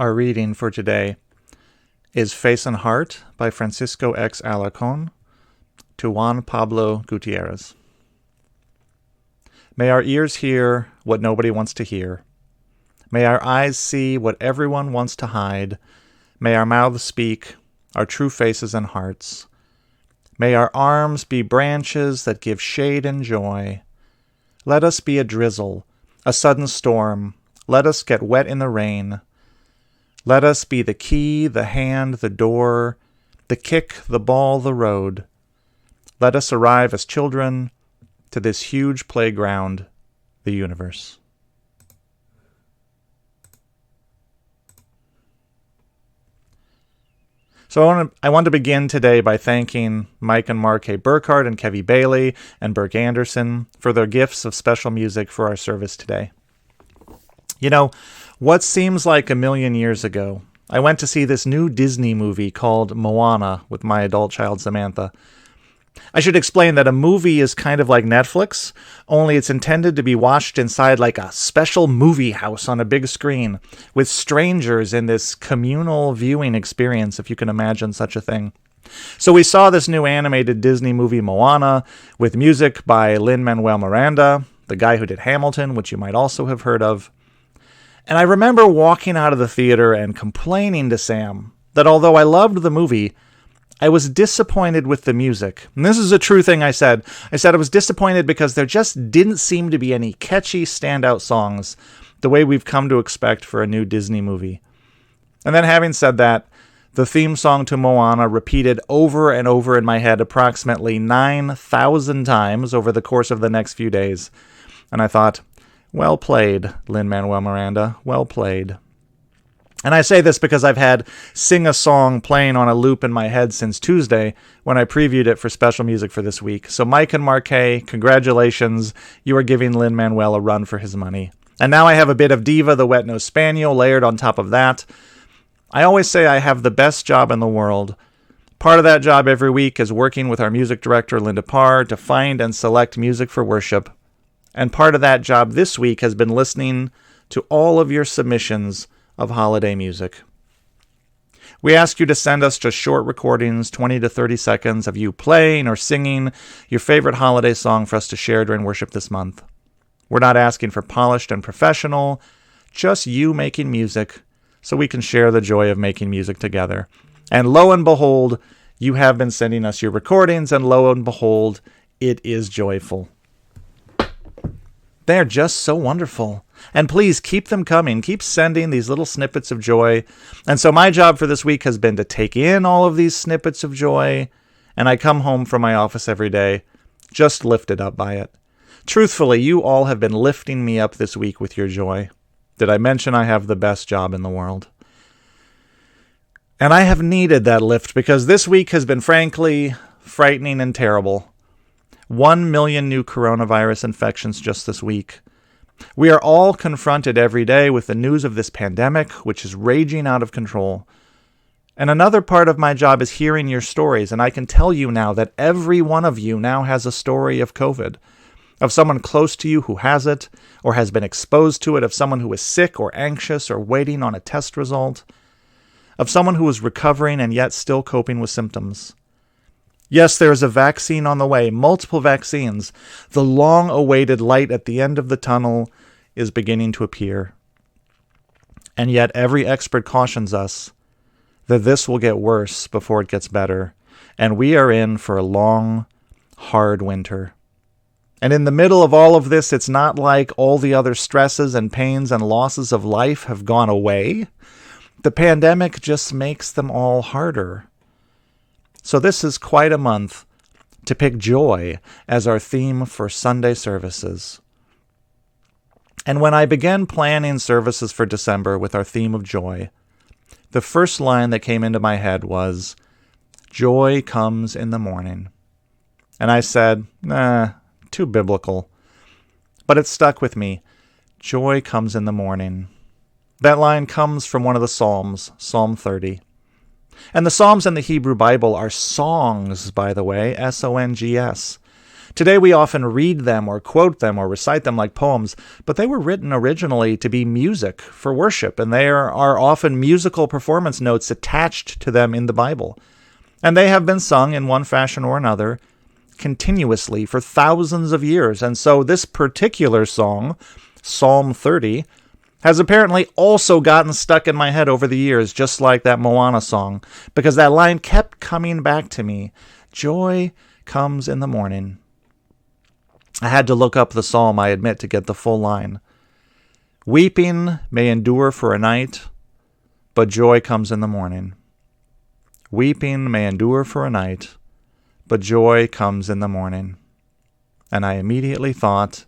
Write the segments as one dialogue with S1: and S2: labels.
S1: Our reading for today is Face and Heart by Francisco X. Alarcón to Juan Pablo Gutierrez. May our ears hear what nobody wants to hear. May our eyes see what everyone wants to hide. May our mouths speak our true faces and hearts. May our arms be branches that give shade and joy. Let us be a drizzle, a sudden storm. Let us get wet in the rain. Let us be the key, the hand, the door, the kick, the ball, the road. Let us arrive as children to this huge playground, the universe. So I want to begin today by thanking Mike and Mark A. Burkhardt and Kevy Bailey and Burke Anderson for their gifts of special music for our service today. You know, what seems like a million years ago, I went to see this new Disney movie called Moana with my adult child Samantha. I should explain that a movie is kind of like Netflix, only it's intended to be watched inside like a special movie house on a big screen with strangers in this communal viewing experience, if you can imagine such a thing. So we saw this new animated Disney movie Moana with music by Lin-Manuel Miranda, the guy who did Hamilton, which you might also have heard of. And I remember walking out of the theater and complaining to Sam that although I loved the movie, I was disappointed with the music. And this is a true thing I said. I was disappointed because there just didn't seem to be any catchy standout songs the way we've come to expect for a new Disney movie. And then having said that, the theme song to Moana repeated over and over in my head approximately 9,000 times over the course of the next few days. And I thought, well played, Lin-Manuel Miranda, well played. And I say this because I've had Sing a Song playing on a loop in my head since Tuesday when I previewed it for special music for this week. So Mike and Marquet, congratulations. You are giving Lin-Manuel a run for his money. And now I have a bit of Diva the Wet-Nosed Spaniel layered on top of that. I always say I have the best job in the world. Part of that job every week is working with our music director, Linda Parr, to find and select music for worship. And part of that job this week has been listening to all of your submissions of holiday music. We ask you to send us just short recordings, 20 to 30 seconds of you playing or singing your favorite holiday song for us to share during worship this month. We're not asking for polished and professional, just you making music so we can share the joy of making music together. And lo and behold, you have been sending us your recordings, and lo and behold, it is joyful. They're just so wonderful. And please keep them coming. Keep sending these little snippets of joy. And so my job for this week has been to take in all of these snippets of joy. And I come home from my office every day just lifted up by it. Truthfully, you all have been lifting me up this week with your joy. Did I mention I have the best job in the world? And I have needed that lift because this week has been frankly frightening and terrible. 1 million new coronavirus infections just this week. We are all confronted every day with the news of this pandemic, which is raging out of control. And another part of my job is hearing your stories, and I can tell you now that every one of you now has a story of COVID, of someone close to you who has it, or has been exposed to it, of someone who is sick or anxious or waiting on a test result, of someone who is recovering and yet still coping with symptoms. Yes, there is a vaccine on the way, multiple vaccines. The long-awaited light at the end of the tunnel is beginning to appear. And yet every expert cautions us that this will get worse before it gets better, and we are in for a long, hard winter. And in the middle of all of this, it's not like all the other stresses and pains and losses of life have gone away. The pandemic just makes them all harder. So this is quite a month to pick joy as our theme for Sunday services. And when I began planning services for December with our theme of joy, the first line that came into my head was, "Joy comes in the morning." And I said, too biblical. But it stuck with me. Joy comes in the morning. That line comes from one of the Psalms, Psalm 30. And the Psalms in the Hebrew Bible are songs, by the way, S-O-N-G-S. Today we often read them or quote them or recite them like poems, but they were written originally to be music for worship, and there are often musical performance notes attached to them in the Bible. And they have been sung in one fashion or another continuously for thousands of years. And so this particular song, Psalm 30, has apparently also gotten stuck in my head over the years, just like that Moana song, because that line kept coming back to me. Joy comes in the morning. I had to look up the psalm, I admit, to get the full line. Weeping may endure for a night, but joy comes in the morning. Weeping may endure for a night, but joy comes in the morning. And I immediately thought,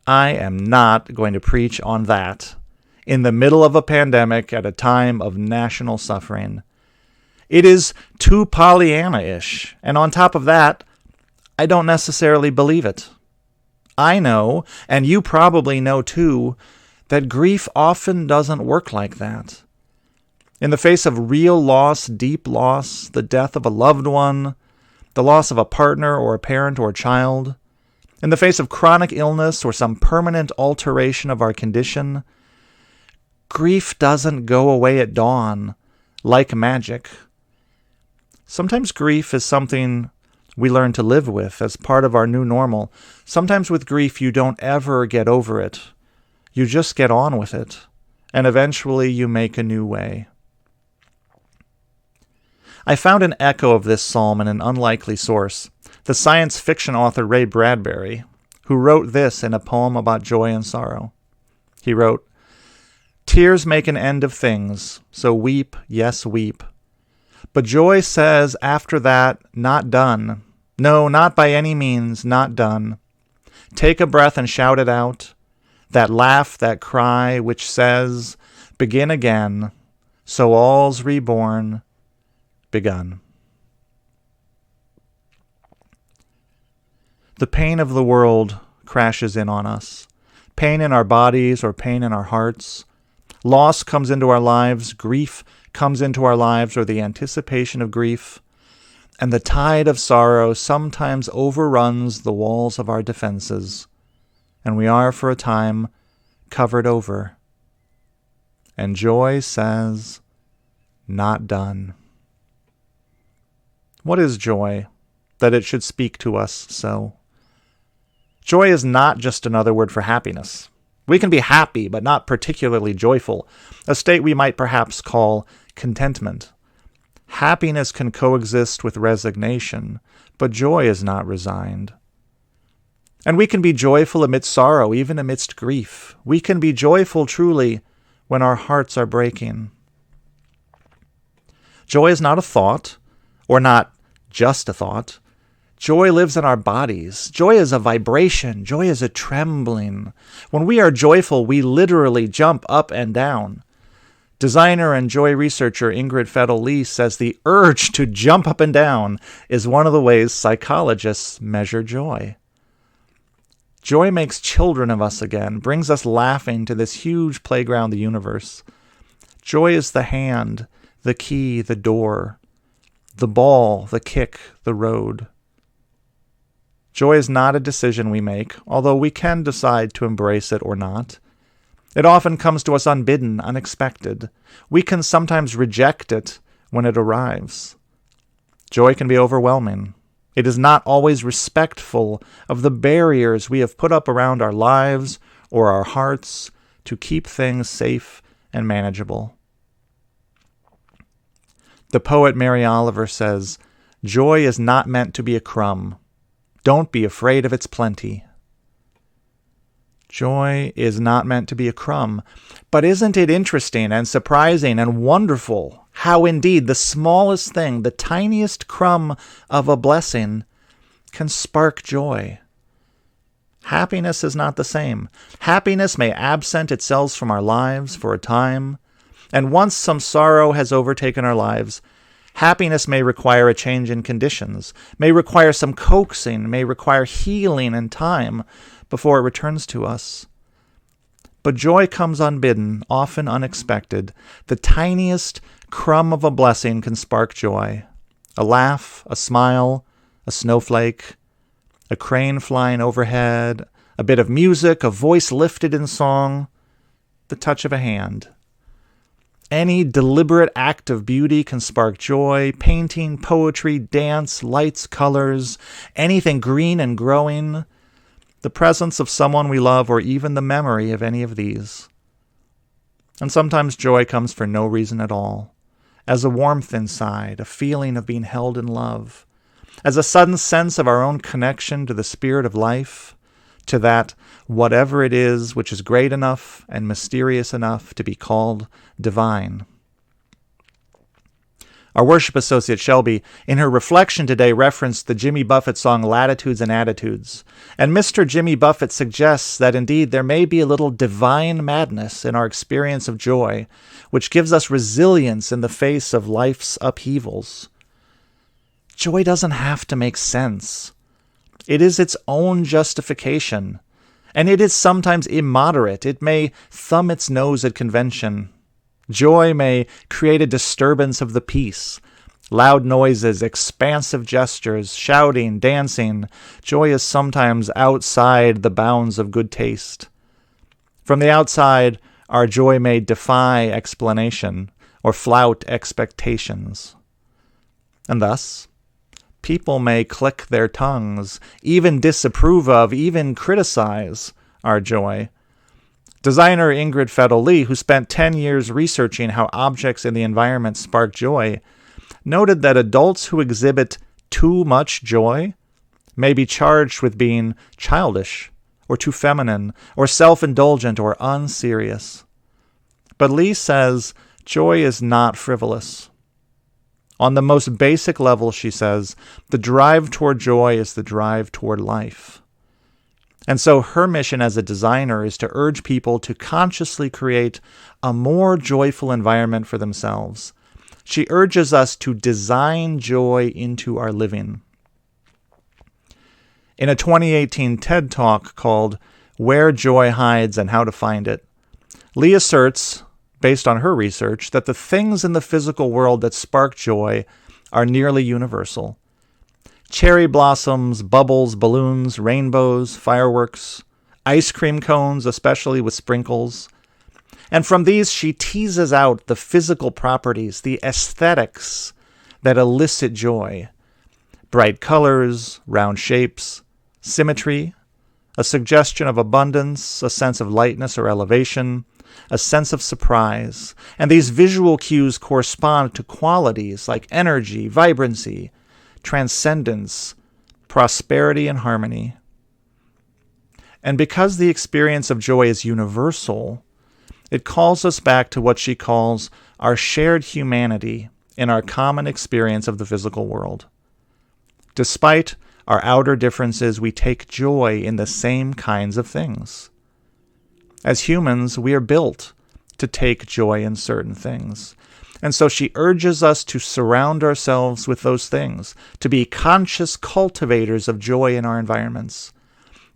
S1: I am not going to preach on that in the middle of a pandemic at a time of national suffering. It is too Pollyanna-ish, and on top of that, I don't necessarily believe it. I know, and you probably know too, that grief often doesn't work like that. In the face of real loss, deep loss, the death of a loved one, the loss of a partner or a parent or a child, in the face of chronic illness or some permanent alteration of our condition, grief doesn't go away at dawn like magic. Sometimes grief is something we learn to live with as part of our new normal. Sometimes with grief, you don't ever get over it. You just get on with it, and eventually you make a new way. I found an echo of this psalm in an unlikely source, the science fiction author Ray Bradbury, who wrote this in a poem about joy and sorrow. He wrote, "Tears make an end of things, so weep, yes, weep. But joy says after that, not done. No, not by any means, not done. Take a breath and shout it out. That laugh, that cry, which says, begin again, so all's reborn, begun." The pain of the world crashes in on us. Pain in our bodies or pain in our hearts. Loss comes into our lives, grief comes into our lives, or the anticipation of grief, and the tide of sorrow sometimes overruns the walls of our defenses, and we are for a time covered over. And joy says, not done. What is joy, that it should speak to us so? Joy is not just another word for happiness. We can be happy, but not particularly joyful, a state we might perhaps call contentment. Happiness can coexist with resignation, but joy is not resigned. And we can be joyful amidst sorrow, even amidst grief. We can be joyful truly when our hearts are breaking. Joy is not a thought, or not just a thought. Joy lives in our bodies. Joy is a vibration. Joy is a trembling. When we are joyful, we literally jump up and down. Designer and joy researcher Ingrid Fettel-Lee says the urge to jump up and down is one of the ways psychologists measure joy. Joy makes children of us again, brings us laughing to this huge playground, the universe. Joy is the hand, the key, the door, the ball, the kick, the road. Joy is not a decision we make, although we can decide to embrace it or not. It often comes to us unbidden, unexpected. We can sometimes reject it when it arrives. Joy can be overwhelming. It is not always respectful of the barriers we have put up around our lives or our hearts to keep things safe and manageable. The poet Mary Oliver says, "Joy is not meant to be a crumb. Don't be afraid of its plenty." Joy is not meant to be a crumb. But isn't it interesting and surprising and wonderful how indeed the smallest thing, the tiniest crumb of a blessing, can spark joy? Happiness is not the same. Happiness may absent itself from our lives for a time, and once some sorrow has overtaken our lives, happiness may require a change in conditions, may require some coaxing, may require healing and time before it returns to us. But joy comes unbidden, often unexpected. The tiniest crumb of a blessing can spark joy. A laugh, a smile, a snowflake, a crane flying overhead, a bit of music, a voice lifted in song, the touch of a hand. Any deliberate act of beauty can spark joy: painting, poetry, dance, lights, colors, anything green and growing, the presence of someone we love, or even the memory of any of these. And sometimes joy comes for no reason at all, as a warmth inside, a feeling of being held in love, as a sudden sense of our own connection to the spirit of life, to that whatever it is which is great enough and mysterious enough to be called divine. Our worship associate Shelby, in her reflection today, referenced the Jimmy Buffett song Latitudes and Attitudes. And Mr. Jimmy Buffett suggests that indeed there may be a little divine madness in our experience of joy, which gives us resilience in the face of life's upheavals. Joy doesn't have to make sense. It is its own justification, and it is sometimes immoderate. It may thumb its nose at convention. Joy may create a disturbance of the peace. Loud noises, expansive gestures, shouting, dancing. Joy is sometimes outside the bounds of good taste. From the outside, our joy may defy explanation or flout expectations. And thus, people may click their tongues, even disapprove of, even criticize our joy. Designer Ingrid Fettel-Lee, who spent 10 years researching how objects in the environment spark joy, noted that adults who exhibit too much joy may be charged with being childish, or too feminine, or self-indulgent, or unserious. But Lee says joy is not frivolous. On the most basic level, she says, the drive toward joy is the drive toward life. And so her mission as a designer is to urge people to consciously create a more joyful environment for themselves. She urges us to design joy into our living. In a 2018 TED Talk called Where Joy Hides and How to Find It, Lee asserts, based on her research, that the things in the physical world that spark joy are nearly universal. Cherry blossoms, bubbles, balloons, rainbows, fireworks, ice cream cones, especially with sprinkles. And from these, she teases out the physical properties, the aesthetics that elicit joy. Bright colors, round shapes, symmetry, a suggestion of abundance, a sense of lightness or elevation, a sense of surprise. And these visual cues correspond to qualities like energy, vibrancy, transcendence, prosperity, and harmony. And because the experience of joy is universal, it calls us back to what she calls our shared humanity in our common experience of the physical world. Despite our outer differences, we take joy in the same kinds of things. As humans, we are built to take joy in certain things. And so she urges us to surround ourselves with those things, to be conscious cultivators of joy in our environments,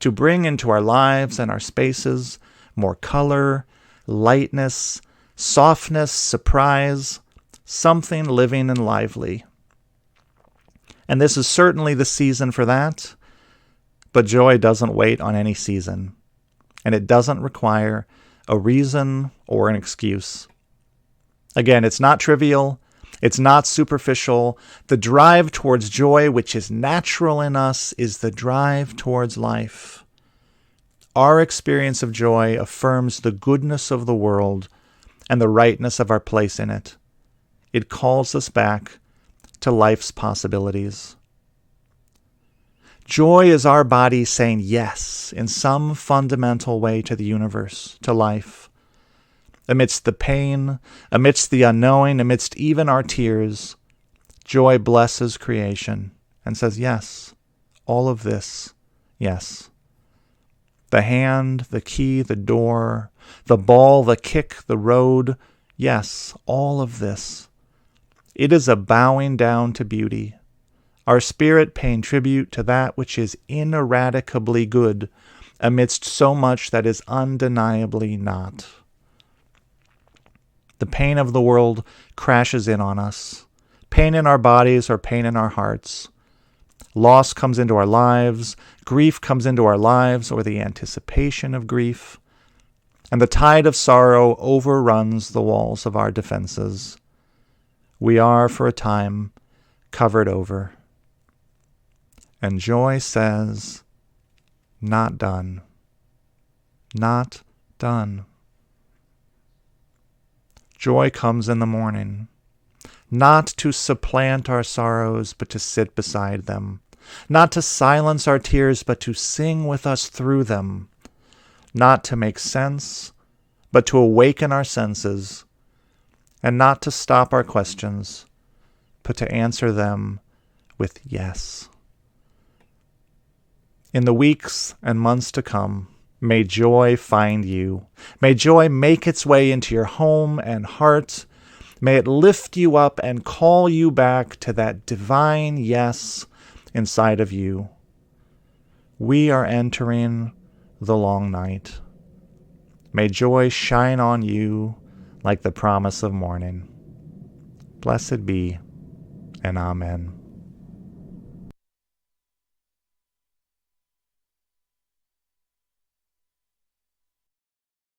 S1: to bring into our lives and our spaces more color, lightness, softness, surprise, something living and lively. And this is certainly the season for that, but joy doesn't wait on any season, and it doesn't require a reason or an excuse. Again, it's not trivial. It's not superficial. The drive towards joy, which is natural in us, is the drive towards life. Our experience of joy affirms the goodness of the world and the rightness of our place in it. It calls us back to life's possibilities. Joy is our body saying yes in some fundamental way to the universe, to life. Amidst the pain, amidst the unknowing, amidst even our tears, joy blesses creation and says, yes, all of this, yes. The hand, the key, the door, the ball, the kick, the road, yes, all of this. It is a bowing down to beauty, our spirit paying tribute to that which is ineradicably good amidst so much that is undeniably not. The pain of the world crashes in on us. Pain in our bodies or pain in our hearts. Loss comes into our lives, grief comes into our lives, or the anticipation of grief, and the tide of sorrow overruns the walls of our defenses. We are, for a time, covered over. And joy says, not done. Not done. Joy comes in the morning, not to supplant our sorrows, but to sit beside them, not to silence our tears, but to sing with us through them, not to make sense, but to awaken our senses, and not to stop our questions, but to answer them with yes. In the weeks and months to come, may joy find you. May joy make its way into your home and heart. May it lift you up and call you back to that divine yes inside of you. We are entering the long night. May joy shine on you like the promise of morning. Blessed be, and amen.